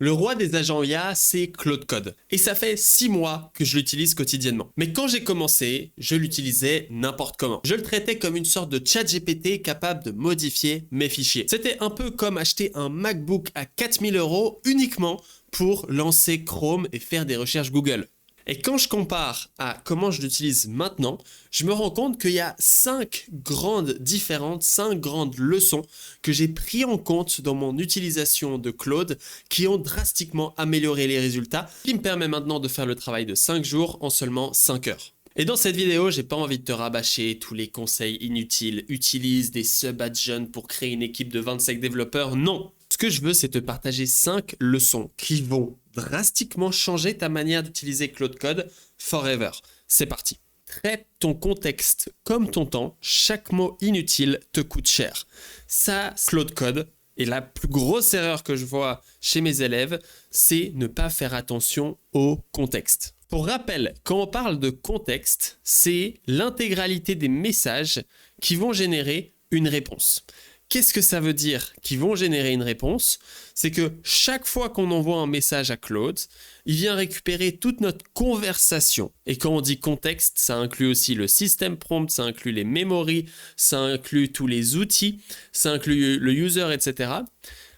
Le roi des agents IA, c'est Claude Code. Et ça fait 6 mois que je l'utilise quotidiennement. Mais quand j'ai commencé, je l'utilisais n'importe comment. Je le traitais comme une sorte de chat GPT capable de modifier mes fichiers. C'était un peu comme acheter un MacBook à 4000 € uniquement pour lancer Chrome et faire des recherches Google. Et quand je compare à comment je l'utilise maintenant, je me rends compte qu'il y a 5 grandes différences, 5 grandes leçons que j'ai pris en compte dans mon utilisation de Claude qui ont drastiquement amélioré les résultats, qui me permet maintenant de faire le travail de 5 jours en seulement 5 heures. Et dans cette vidéo, j'ai pas envie de te rabâcher tous les conseils inutiles, utilise des sub-agents pour créer une équipe de 25 développeurs, non. Ce que je veux, c'est te partager 5 leçons qui vont drastiquement changer ta manière d'utiliser Claude Code forever. C'est parti. Traite ton contexte comme ton temps, chaque mot inutile te coûte cher. Ça, Claude Code, et la plus grosse erreur que je vois chez mes élèves, c'est ne pas faire attention au contexte. Pour rappel, quand on parle de contexte, c'est l'intégralité des messages qui vont générer une réponse. Qu'est-ce que ça veut dire qu'ils vont générer une réponse? C'est que chaque fois qu'on envoie un message à Claude, il vient récupérer toute notre conversation. Et quand on dit contexte, ça inclut aussi le system prompt, ça inclut les memories, ça inclut tous les outils, ça inclut le user, etc.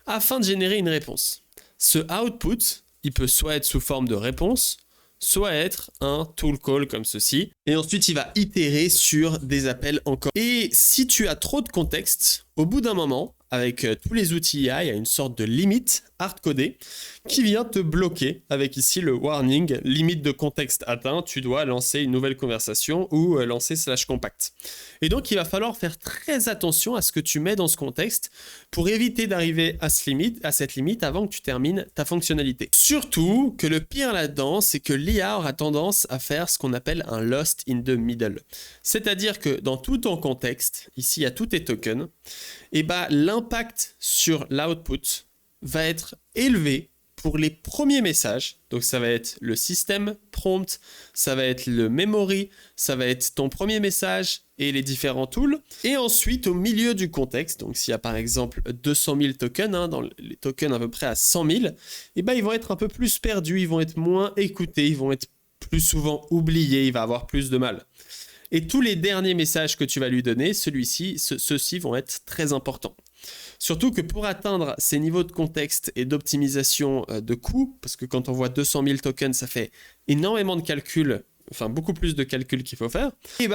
afin de générer une réponse. Ce output, il peut soit être sous forme de réponse, soit être un tool call comme ceci. Et ensuite, il va itérer sur des appels encore. Et si tu as trop de contexte, au bout d'un moment, avec tous les outils IA, il y a une sorte de limite hard-codée qui vient te bloquer avec ici le warning, limite de contexte atteint, tu dois lancer une nouvelle conversation ou lancer /compact. Et donc, il va falloir faire très attention à ce que tu mets dans ce contexte pour éviter d'arriver à cette limite avant que tu termines ta fonctionnalité. Surtout que le pire là-dedans, c'est que l'IA aura tendance à faire ce qu'on appelle un lost in the middle. C'est-à-dire que dans tout ton contexte, ici il y a tous tes tokens, et l'impact sur l'output va être élevé pour les premiers messages. Donc ça va être le système prompt, ça va être le memory, ça va être ton premier message et les différents tools. Et ensuite au milieu du contexte, donc s'il y a par exemple 200 000 tokens, dans les tokens à peu près à 100 000, ils vont être un peu plus perdus, ils vont être moins écoutés, ils vont être plus souvent oubliés, il va avoir plus de mal. Et tous les derniers messages que tu vas lui donner, ceux-ci vont être très importants. Surtout que pour atteindre ces niveaux de contexte et d'optimisation de coûts, parce que quand on voit 200 000 tokens, ça fait énormément de calculs, enfin beaucoup plus de calculs qu'il faut faire, et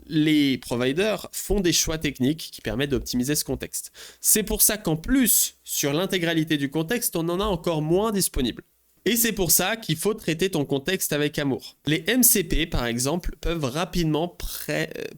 les providers font des choix techniques qui permettent d'optimiser ce contexte. C'est pour ça qu'en plus, sur l'intégralité du contexte, on en a encore moins disponible. Et c'est pour ça qu'il faut traiter ton contexte avec amour. Les MCP, par exemple, peuvent rapidement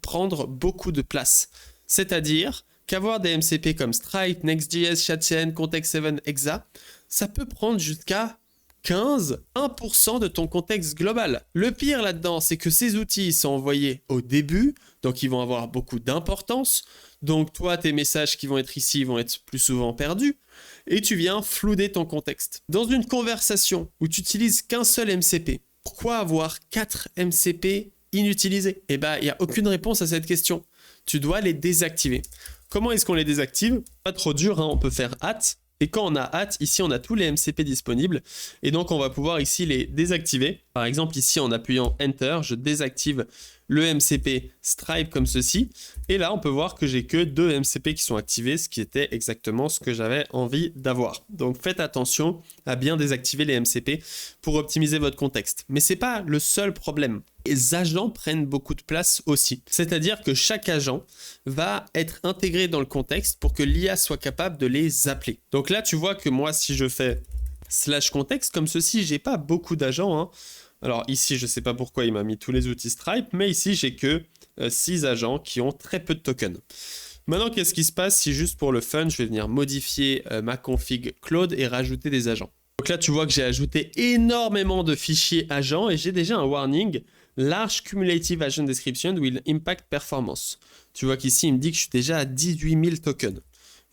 prendre beaucoup de place. C'est-à-dire qu'avoir des MCP comme Stripe, Next.js, Chat.cn, Context7, Exa, ça peut prendre jusqu'à 1% de ton contexte global. Le pire là-dedans, c'est que ces outils sont envoyés au début, donc ils vont avoir beaucoup d'importance. Donc toi, tes messages qui vont être ici vont être plus souvent perdus. Et tu viens flouder ton contexte. Dans une conversation où tu n'utilises qu'un seul MCP, pourquoi avoir 4 MCP inutilisés? Il n'y a aucune réponse à cette question. Tu dois les désactiver. Comment est-ce qu'on les désactive? Pas trop dur, on peut faire hâte. Et quand on a hâte, ici on a tous les MCP disponibles. Et donc on va pouvoir ici les désactiver. Par exemple ici en appuyant Enter, je désactive le MCP Stripe comme ceci. Et là on peut voir que j'ai que 2 MCP qui sont activés, ce qui était exactement ce que j'avais envie d'avoir. Donc faites attention à bien désactiver les MCP pour optimiser votre contexte. Mais ce n'est pas le seul problème. Les agents prennent beaucoup de place aussi. C'est-à-dire que chaque agent va être intégré dans le contexte pour que l'IA soit capable de les appeler. Donc là, tu vois que moi, si je fais /contexte comme ceci, j'ai pas beaucoup d'agents. Alors ici, je sais pas pourquoi il m'a mis tous les outils Stripe, mais ici, j'ai que 6 agents qui ont très peu de tokens. Maintenant, qu'est-ce qui se passe si juste pour le fun, je vais venir modifier ma config Claude et rajouter des agents? Donc là, tu vois que j'ai ajouté énormément de fichiers agents et j'ai déjà un warning. Large Cumulative Agent Description will impact performance. Tu vois qu'ici, il me dit que je suis déjà à 18 000 tokens.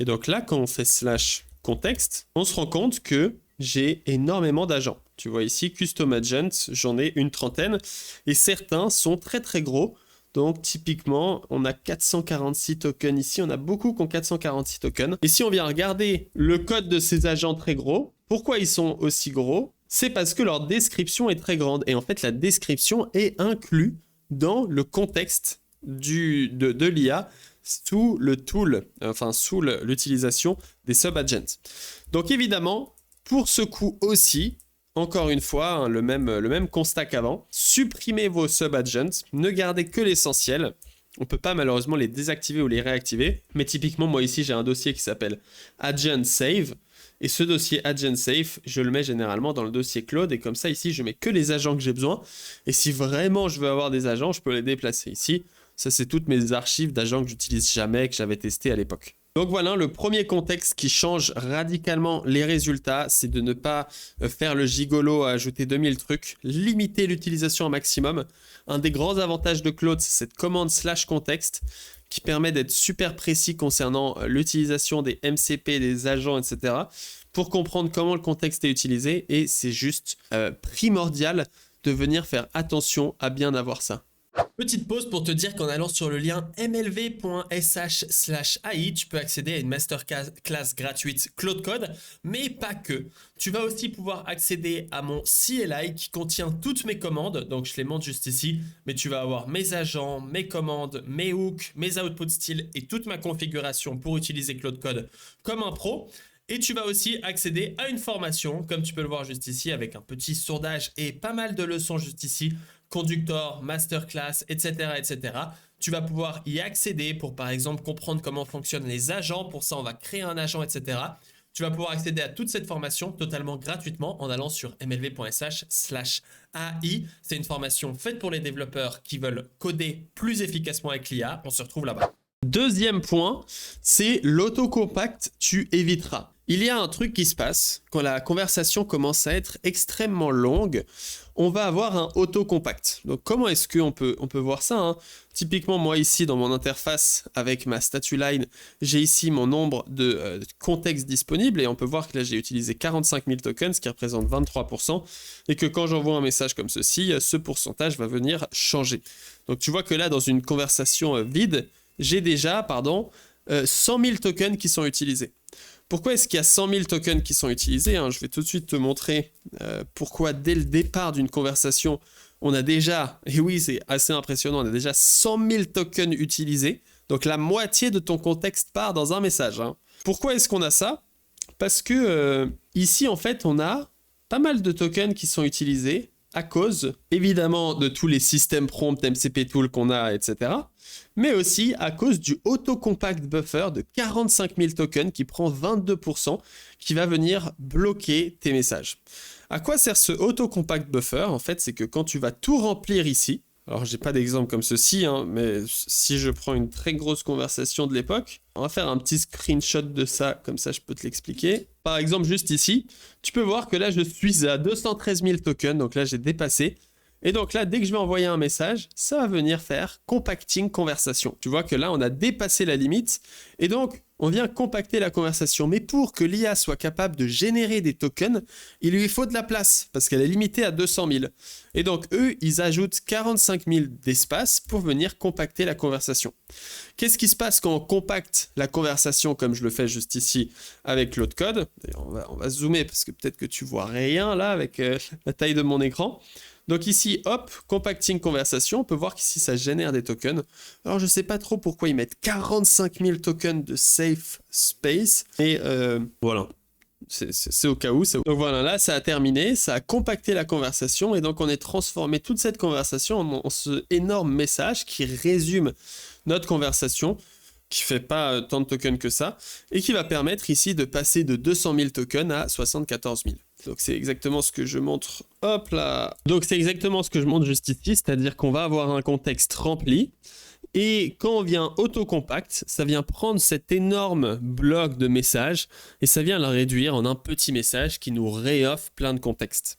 Et donc là, quand on fait /contexte, on se rend compte que j'ai énormément d'agents. Tu vois ici, Custom Agents, j'en ai une trentaine. Et certains sont très très gros. Donc typiquement, on a 446 tokens ici. On a beaucoup qui ont 446 tokens. Et si on vient regarder le code de ces agents très gros, Pourquoi ils sont aussi gros? C'est parce que leur description est très grande. Et en fait, la description est inclue dans le contexte de l'IA sous le tool, enfin sous l'utilisation des subagents. Donc évidemment, pour ce coup aussi, encore une fois, hein, le même constat qu'avant, supprimez vos subagents, ne gardez que l'essentiel. On ne peut pas malheureusement les désactiver ou les réactiver, mais typiquement moi ici j'ai un dossier qui s'appelle agent save, et ce dossier agent save, je le mets généralement dans le dossier Claude, et comme ça ici je mets que les agents que j'ai besoin, et si vraiment je veux avoir des agents, je peux les déplacer ici. Ça c'est toutes mes archives d'agents que j'utilise jamais, que j'avais testé à l'époque. Donc voilà, le premier contexte qui change radicalement les résultats, c'est de ne pas faire le gigolo à ajouter 2000 trucs, limiter l'utilisation au maximum. Un des grands avantages de Claude, c'est cette commande /contexte qui permet d'être super précis concernant l'utilisation des MCP, des agents, etc. pour comprendre comment le contexte est utilisé, et c'est juste primordial de venir faire attention à bien avoir ça. Petite pause pour te dire qu'en allant sur le lien mlv.sh/ai, tu peux accéder à une masterclass gratuite Claude Code, mais pas que. Tu vas aussi pouvoir accéder à mon CLI qui contient toutes mes commandes, donc je les montre juste ici, mais tu vas avoir mes agents, mes commandes, mes hooks, mes output styles et toute ma configuration pour utiliser Claude Code comme un pro. Et tu vas aussi accéder à une formation, comme tu peux le voir juste ici, avec un petit sourdage et pas mal de leçons juste ici, conductor, masterclass, etc., etc. Tu vas pouvoir y accéder pour, par exemple, comprendre comment fonctionnent les agents. Pour ça, on va créer un agent, etc. Tu vas pouvoir accéder à toute cette formation totalement gratuitement en allant sur mlv.sh/ai. C'est une formation faite pour les développeurs qui veulent coder plus efficacement avec l'IA. On se retrouve là-bas. Deuxième point, c'est l'autocompact, tu éviteras. Il y a un truc qui se passe quand la conversation commence à être extrêmement longue. On va avoir un autocompact. Donc comment est-ce qu'on peut voir ça, hein? Typiquement moi ici dans mon interface avec ma statue line, j'ai ici mon nombre de contextes disponibles et on peut voir que là j'ai utilisé 45 000 tokens, ce qui représente 23%, et que quand j'envoie un message comme ceci, ce pourcentage va venir changer. Donc tu vois que là dans une conversation vide, j'ai déjà 100 000 tokens qui sont utilisés. Pourquoi est-ce qu'il y a 100 000 tokens qui sont utilisés, hein? Je vais tout de suite te montrer pourquoi dès le départ d'une conversation, on a déjà, et oui c'est assez impressionnant, on a déjà 100 000 tokens utilisés. Donc la moitié de ton contexte part dans un message, hein. Pourquoi est-ce qu'on a ça? Parce que ici en fait on a pas mal de tokens qui sont utilisés à cause évidemment de tous les systèmes prompt, MCP tool qu'on a, etc. Mais aussi à cause du autocompact buffer de 45 000 tokens qui prend 22%, qui va venir bloquer tes messages. À quoi sert ce autocompact buffer? En fait, c'est que quand tu vas tout remplir ici, alors j'ai pas d'exemple comme ceci, hein, mais si je prends une très grosse conversation de l'époque, on va faire un petit screenshot de ça, comme ça je peux te l'expliquer. Par exemple, juste ici, tu peux voir que là je suis à 213 000 tokens, donc là j'ai dépassé. Et donc là, dès que je vais envoyer un message, ça va venir faire compacting conversation. Tu vois que là, on a dépassé la limite et donc on vient compacter la conversation. Mais pour que l'IA soit capable de générer des tokens, il lui faut de la place parce qu'elle est limitée à 200 000. Et donc eux, ils ajoutent 45 000 d'espace pour venir compacter la conversation. Qu'est-ce qui se passe quand on compacte la conversation comme je le fais juste ici avec Claude Code? D'ailleurs, on va zoomer parce que peut-être que tu vois rien là avec la taille de mon écran. Donc ici, hop, compacting conversation, on peut voir qu'ici ça génère des tokens. Alors je sais pas trop pourquoi ils mettent 45 000 tokens de safe space, mais voilà, c'est au cas où. Donc voilà, là ça a terminé, ça a compacté la conversation et donc on a transformé toute cette conversation en ce énorme message qui résume notre conversation, qui fait pas tant de tokens que ça, et qui va permettre ici de passer de 200 000 tokens à 74 000. Donc c'est exactement ce que je montre, hop là. Donc c'est exactement ce que je montre juste ici, c'est-à-dire qu'on va avoir un contexte rempli, et quand on vient autocompact, ça vient prendre cet énorme bloc de messages, et ça vient le réduire en un petit message qui nous réoffre plein de contexte.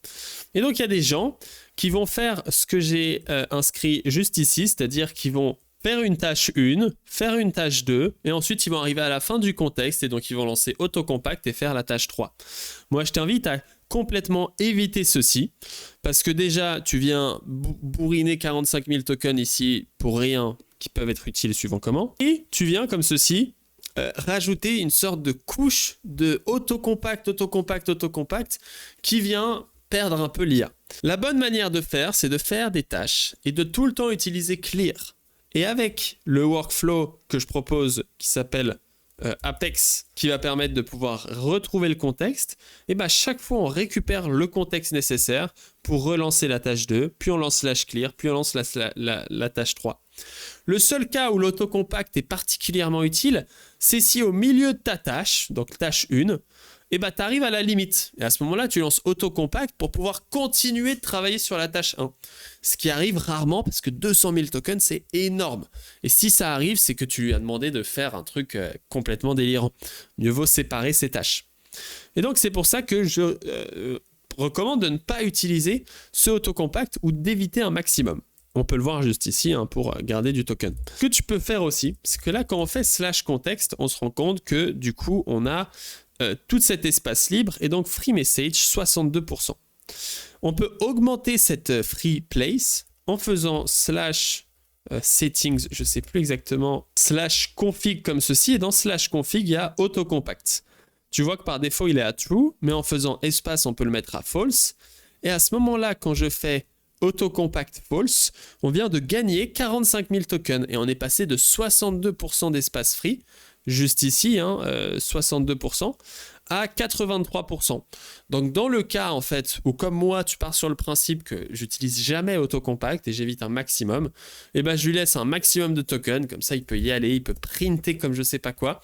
Et donc il y a des gens qui vont faire ce que j'ai inscrit juste ici, c'est-à-dire qu'ils vont faire une tâche 1, faire une tâche 2, et ensuite ils vont arriver à la fin du contexte, et donc ils vont lancer autocompact et faire la tâche 3. Moi je t'invite à complètement éviter ceci, parce que déjà tu viens bourriner 45 000 tokens ici pour rien, qui peuvent être utiles suivant comment, et tu viens comme ceci rajouter une sorte de couche de autocompact qui vient perdre un peu l'IA. La bonne manière de faire, c'est de faire des tâches et de tout le temps utiliser clear. Et avec le workflow que je propose qui s'appelle Apex, qui va permettre de pouvoir retrouver le contexte, et ben chaque fois on récupère le contexte nécessaire pour relancer la tâche 2, puis on lance /clear, puis on lance la tâche 3. Le seul cas où l'autocompact est particulièrement utile, c'est si au milieu de ta tâche, donc tâche 1, et ben tu arrives à la limite. Et à ce moment-là, tu lances autocompact pour pouvoir continuer de travailler sur la tâche 1. Ce qui arrive rarement parce que 200 000 tokens, c'est énorme. Et si ça arrive, c'est que tu lui as demandé de faire un truc complètement délirant. Mieux vaut séparer ces tâches. Et donc, c'est pour ça que je recommande de ne pas utiliser ce autocompact ou d'éviter un maximum. On peut le voir juste ici pour garder du token. Ce que tu peux faire aussi, c'est que là, quand on fait /contexte, on se rend compte que du coup, on a tout cet espace libre et donc free message 62%. On peut augmenter cette free place en faisant /settings, je ne sais plus exactement, /config comme ceci, et dans /config, il y a autocompact. Tu vois que par défaut, il est à true, mais en faisant espace, on peut le mettre à false. Et à ce moment-là, quand je fais autocompact false, on vient de gagner 45 000 tokens et on est passé de 62% d'espace free, juste ici, 62%, à 83%. Donc dans le cas en fait où comme moi tu pars sur le principe que j'utilise jamais autocompact et j'évite un maximum, et ben je lui laisse un maximum de tokens, comme ça il peut y aller, il peut printer comme je sais pas quoi,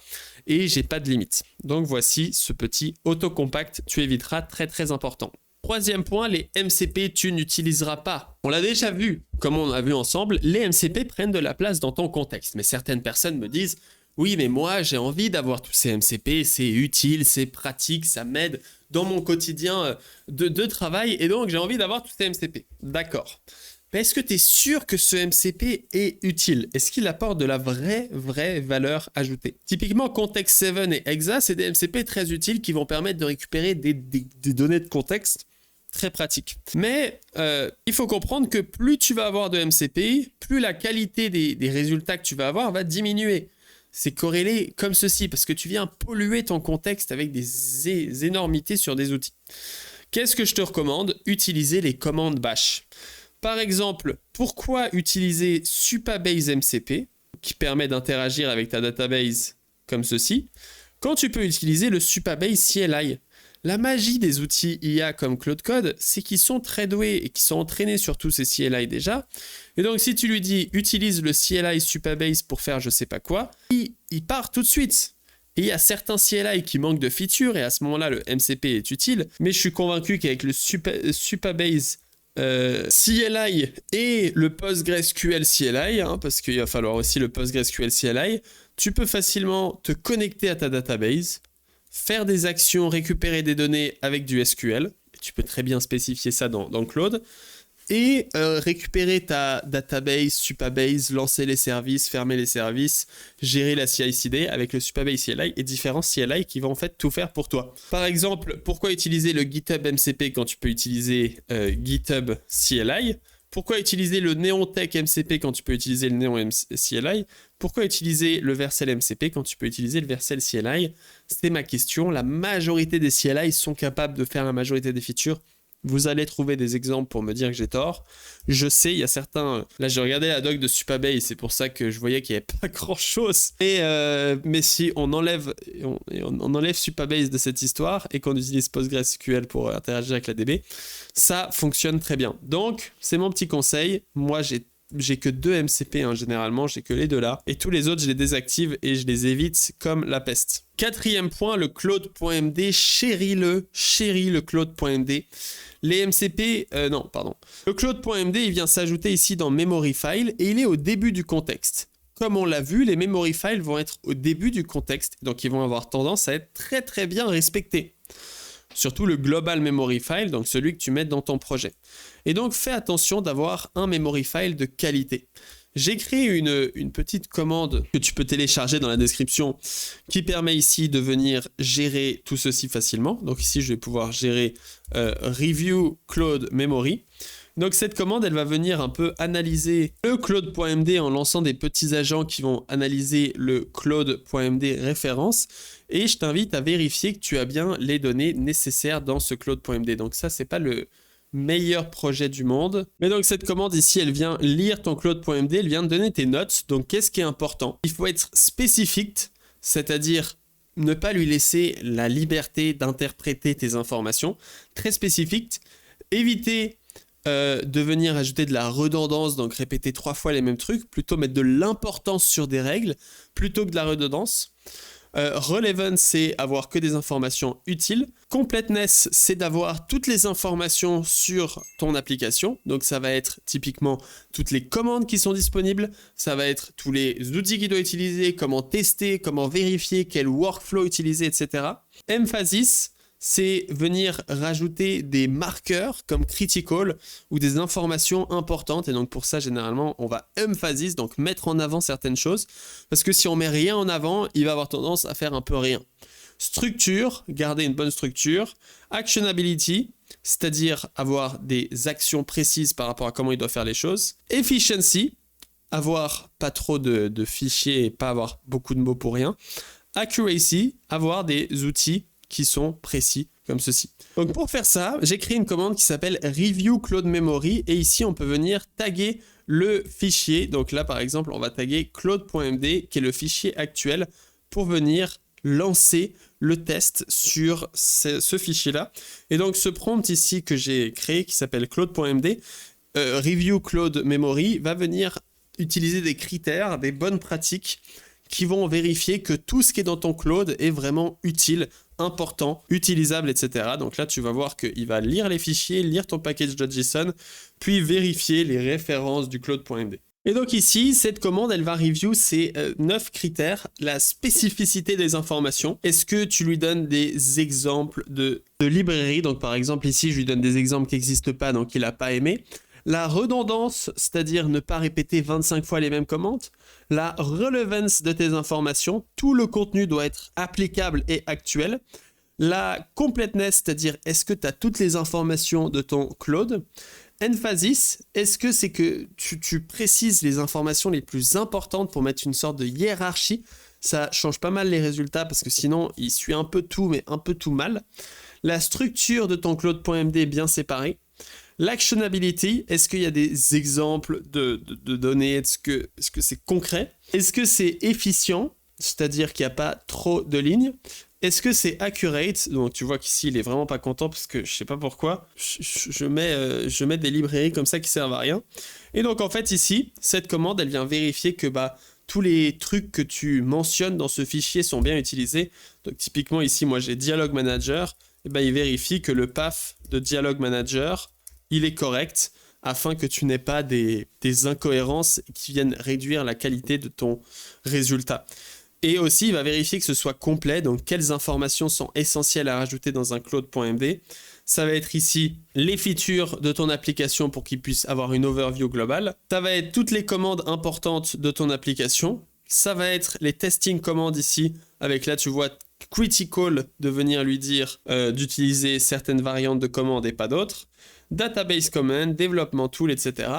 et j'ai pas de limite. Donc voici ce petit autocompact, tu éviteras, très important. Troisième point, les MCP, tu n'utiliseras pas. On l'a déjà vu, comme on a vu ensemble, les MCP prennent de la place dans ton contexte. Mais certaines personnes me disent, oui, mais moi, j'ai envie d'avoir tous ces MCP, c'est utile, c'est pratique, ça m'aide dans mon quotidien de travail, et donc j'ai envie d'avoir tous ces MCP. D'accord. Mais est-ce que tu es sûr que ce MCP est utile? Est-ce qu'il apporte de la vraie valeur ajoutée? Typiquement, Context 7 et Exa, c'est des MCP très utiles qui vont permettre de récupérer des données de contexte très pratiques. Mais il faut comprendre que plus tu vas avoir de MCP, plus la qualité des résultats que tu vas avoir va diminuer. C'est corrélé comme ceci, parce que tu viens polluer ton contexte avec des énormités sur des outils. Qu'est-ce que je te recommande? Utiliser les commandes bash. Par exemple, pourquoi utiliser Supabase MCP, qui permet d'interagir avec ta database comme ceci, quand tu peux utiliser le Supabase CLI? La magie des outils IA comme Claude Code, c'est qu'ils sont très doués et qu'ils sont entraînés sur tous ces CLI déjà. Et donc, si tu lui dis « utilise le CLI Supabase pour faire je sais pas quoi », il part tout de suite. Et il y a certains CLI qui manquent de features et à ce moment-là, le MCP est utile. Mais je suis convaincu qu'avec le Supabase CLI et le PostgreSQL CLI, parce qu'il va falloir aussi le PostgreSQL CLI, tu peux facilement te connecter à ta database, faire des actions, récupérer des données avec du SQL, et tu peux très bien spécifier ça dans Claude, et récupérer ta database, Supabase, lancer les services, fermer les services, gérer la CI/CD avec le Supabase CLI et différents CLI qui vont en fait tout faire pour toi. Par exemple, pourquoi utiliser le GitHub MCP quand tu peux utiliser GitHub CLI? Pourquoi utiliser le NeonTech MCP quand tu peux utiliser le Neon CLI? Pourquoi utiliser le Vercel MCP quand tu peux utiliser le Vercel CLI? C'est ma question. La majorité des CLI sont capables de faire la majorité des features. Vous allez trouver des exemples pour me dire que j'ai tort. Je sais, il y a certains... Là, j'ai regardé la doc de Supabase, c'est pour ça que je voyais qu'il n'y avait pas grand-chose. Mais si on enlève Supabase de cette histoire et qu'on utilise PostgreSQL pour interagir avec la DB, ça fonctionne très bien. Donc, c'est mon petit conseil. Moi, j'ai que 2 MCP, généralement, j'ai que les deux là. Et tous les autres, je les désactive et je les évite comme la peste. Quatrième point, le Claude.md, chéris le Claude.md. Les MCP, Le Claude.md, il vient s'ajouter ici dans Memory File et il est au début du contexte. Comme on l'a vu, les Memory Files vont être au début du contexte, donc ils vont avoir tendance à être très bien respectés. Surtout le Global Memory File, donc celui que tu mets dans ton projet. Et donc fais attention d'avoir un Memory File de qualité. J'ai créé une petite commande que tu peux télécharger dans la description qui permet ici de venir gérer tout ceci facilement. Donc ici, je vais pouvoir gérer Review Claude Memory. Donc cette commande, elle va venir un peu analyser le Claude.md en lançant des petits agents qui vont analyser le Claude.md référence. Et je t'invite à vérifier que tu as bien les données nécessaires dans ce Claude.md. Donc ça, c'est pas le meilleur projet du monde. Mais donc cette commande ici, elle vient lire ton Claude.md, elle vient te donner tes notes. Donc qu'est-ce qui est important? Il faut être spécifique, c'est-à-dire ne pas lui laisser la liberté d'interpréter tes informations. Très spécifique. Éviter de venir ajouter de la redondance, donc répéter 3 fois les mêmes trucs, plutôt mettre de l'importance sur des règles, plutôt que de la redondance. Relevance, c'est avoir que des informations utiles. Completeness, c'est d'avoir toutes les informations sur ton application. Donc ça va être typiquement toutes les commandes qui sont disponibles, ça va être tous les outils qu'il doit utiliser, comment tester, comment vérifier, quel workflow utiliser, etc. Emphasis, c'est venir rajouter des marqueurs comme critical ou des informations importantes. Et donc pour ça, généralement, on va emphasis, donc mettre en avant certaines choses. Parce que si on met rien en avant, il va avoir tendance à faire un peu rien. Structure, garder une bonne structure. Actionability, c'est-à-dire avoir des actions précises par rapport à comment il doit faire les choses. Efficiency, avoir pas trop de fichiers et pas avoir beaucoup de mots pour rien. Accuracy, avoir des outils qui sont précis comme ceci. Donc pour faire ça, j'ai créé une commande qui s'appelle review Claude Memory et ici on peut venir taguer le fichier. Donc là par exemple on va taguer claude.md qui est le fichier actuel pour venir lancer le test sur ce fichier là. Et donc ce prompt ici que j'ai créé qui s'appelle claude.md review Claude Memory va venir utiliser des critères, des bonnes pratiques qui vont vérifier que tout ce qui est dans ton Claude est vraiment utile, important, utilisable, etc. Donc là, tu vas voir qu'il va lire les fichiers, lire ton package.json, puis vérifier les références du Claude.md. Et donc ici, cette commande, elle va review ces 9 critères, la spécificité des informations. Est-ce que tu lui donnes des exemples de librairies? Donc par exemple, ici, je lui donne des exemples qui n'existent pas, donc il n'a pas aimé. La redondance, c'est-à-dire ne pas répéter 25 fois les mêmes commandes. La relevance de tes informations, tout le contenu doit être applicable et actuel. La completeness, c'est-à-dire est-ce que tu as toutes les informations de ton Claude. Emphasis, est-ce que c'est que tu précises les informations les plus importantes pour mettre une sorte de hiérarchie? Ça change pas mal les résultats parce que sinon il suit un peu tout mais un peu tout mal. La structure de ton Claude.md bien séparée. L'actionability, est-ce qu'il y a des exemples de données? Est-ce que c'est concret? Est-ce que c'est efficient? C'est-à-dire qu'il n'y a pas trop de lignes. Est-ce que c'est accurate? Donc tu vois qu'ici il est vraiment pas content parce que je sais pas pourquoi. Je mets des librairies comme ça qui servent à rien. Et donc en fait ici, cette commande elle vient vérifier que tous les trucs que tu mentionnes dans ce fichier sont bien utilisés. Donc typiquement ici moi j'ai Dialog Manager. Et il vérifie que le path de Dialog Manager il est correct afin que tu n'aies pas des incohérences qui viennent réduire la qualité de ton résultat. Et aussi, il va vérifier que ce soit complet, donc quelles informations sont essentielles à rajouter dans un Claude.md. Ça va être ici les features de ton application pour qu'il puisse avoir une overview globale. Ça va être toutes les commandes importantes de ton application. Ça va être les testing commandes ici, avec là tu vois critical de venir lui dire d'utiliser certaines variantes de commandes et pas d'autres. Database command, développement tool, etc.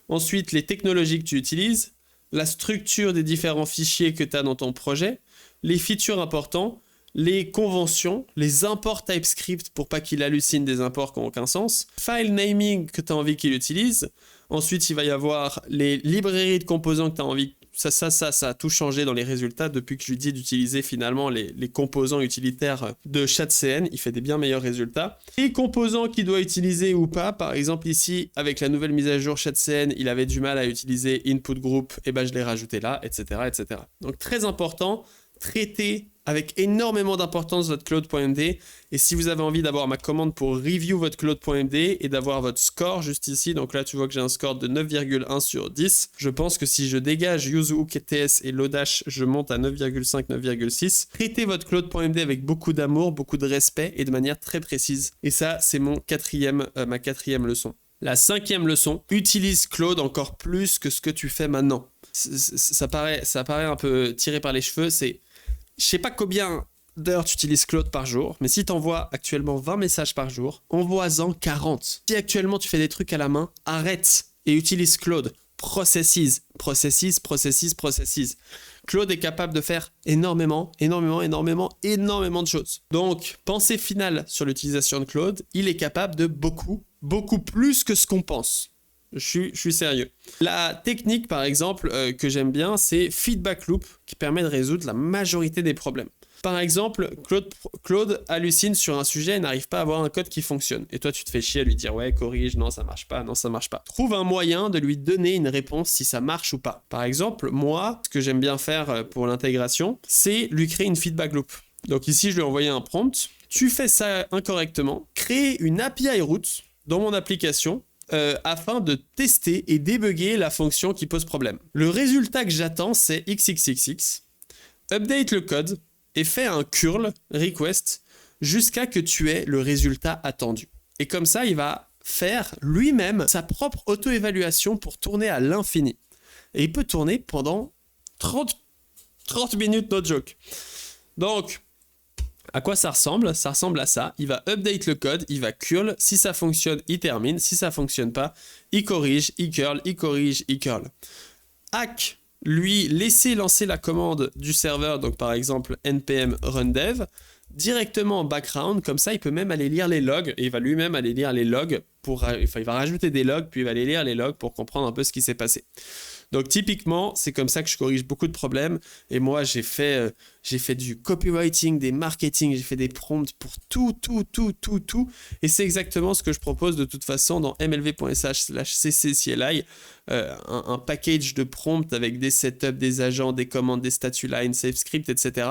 Ensuite, les technologies que tu utilises, la structure des différents fichiers que tu as dans ton projet, les features importants, les conventions, les imports TypeScript pour pas qu'il hallucine des imports qui n'ont aucun sens, file naming que tu as envie qu'il utilise. Ensuite, il va y avoir les librairies de composants que tu as envie. Ça a tout changé dans les résultats depuis que je lui dis d'utiliser finalement les composants utilitaires de ChatCN. Il fait des bien meilleurs résultats. Les composants qu'il doit utiliser ou pas, par exemple ici, avec la nouvelle mise à jour ChatCN, il avait du mal à utiliser input group, et je l'ai rajouté là, etc., etc. Donc très important, traiter avec énormément d'importance votre Claude.md. Et si vous avez envie d'avoir ma commande pour review votre Claude.md et d'avoir votre score juste ici, donc là tu vois que j'ai un score de 9,1 sur 10, je pense que si je dégage UseHook ETS et Lodash, je monte à 9,5, 9,6. Traitez votre Claude.md avec beaucoup d'amour, beaucoup de respect et de manière très précise. Et ça, c'est ma quatrième leçon. La 5e leçon, utilise Claude encore plus que ce que tu fais maintenant. Ça paraît un peu tiré par les cheveux, je sais pas combien d'heures tu utilises Claude par jour, mais si tu envoies actuellement 20 messages par jour, envoie-en 40. Si actuellement tu fais des trucs à la main, arrête et utilise Claude. Processes. Claude est capable de faire énormément de choses. Donc, pensée finale sur l'utilisation de Claude, il est capable de beaucoup plus que ce qu'on pense. Je suis sérieux. La technique, par exemple, que j'aime bien, c'est Feedback Loop, qui permet de résoudre la majorité des problèmes. Par exemple, Claude hallucine sur un sujet et n'arrive pas à avoir un code qui fonctionne. Et toi, tu te fais chier à lui dire « Ouais, corrige, non, ça marche pas, non, ça marche pas. » Trouve un moyen de lui donner une réponse si ça marche ou pas. Par exemple, moi, ce que j'aime bien faire pour l'intégration, c'est lui créer une feedback loop. Donc ici, je lui ai envoyé un prompt. Tu fais ça incorrectement. Crée une API route dans mon application afin de tester et débugger la fonction qui pose problème. Le résultat que j'attends, c'est XXXX. Update le code et fais un curl request jusqu'à que tu aies le résultat attendu. Et comme ça, il va faire lui-même sa propre auto-évaluation pour tourner à l'infini. Et il peut tourner pendant 30 minutes, no joke. Donc, à quoi ça ressemble? Ça ressemble à ça. Il va update le code, il va curl. Si ça fonctionne, il termine. Si ça fonctionne pas, il corrige, il curl, il corrige, il curl. Hack, lui, laisser lancer la commande du serveur, donc par exemple npm rundev, directement en background. Comme ça, il peut même aller lire les logs. Et il va lui-même aller lire les logs. Il va rajouter des logs, puis il va aller lire les logs pour comprendre un peu ce qui s'est passé. Donc typiquement, c'est comme ça que je corrige beaucoup de problèmes. Et moi, j'ai fait du copywriting, des marketing, j'ai fait des prompts pour tout. Et c'est exactement ce que je propose de toute façon dans mlv.sh/ccCLI, un package de prompts avec des setups, des agents, des commandes, des statut lines, save script, etc.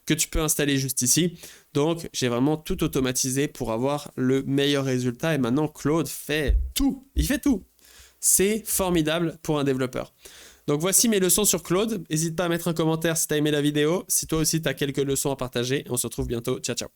que tu peux installer juste ici. Donc, j'ai vraiment tout automatisé pour avoir le meilleur résultat. Et maintenant, Claude fait tout. Il fait tout. C'est formidable pour un développeur. Donc voici mes leçons sur Claude. N'hésite pas à mettre un commentaire si tu as aimé la vidéo. Si toi aussi tu as quelques leçons à partager. On se retrouve bientôt. Ciao, ciao.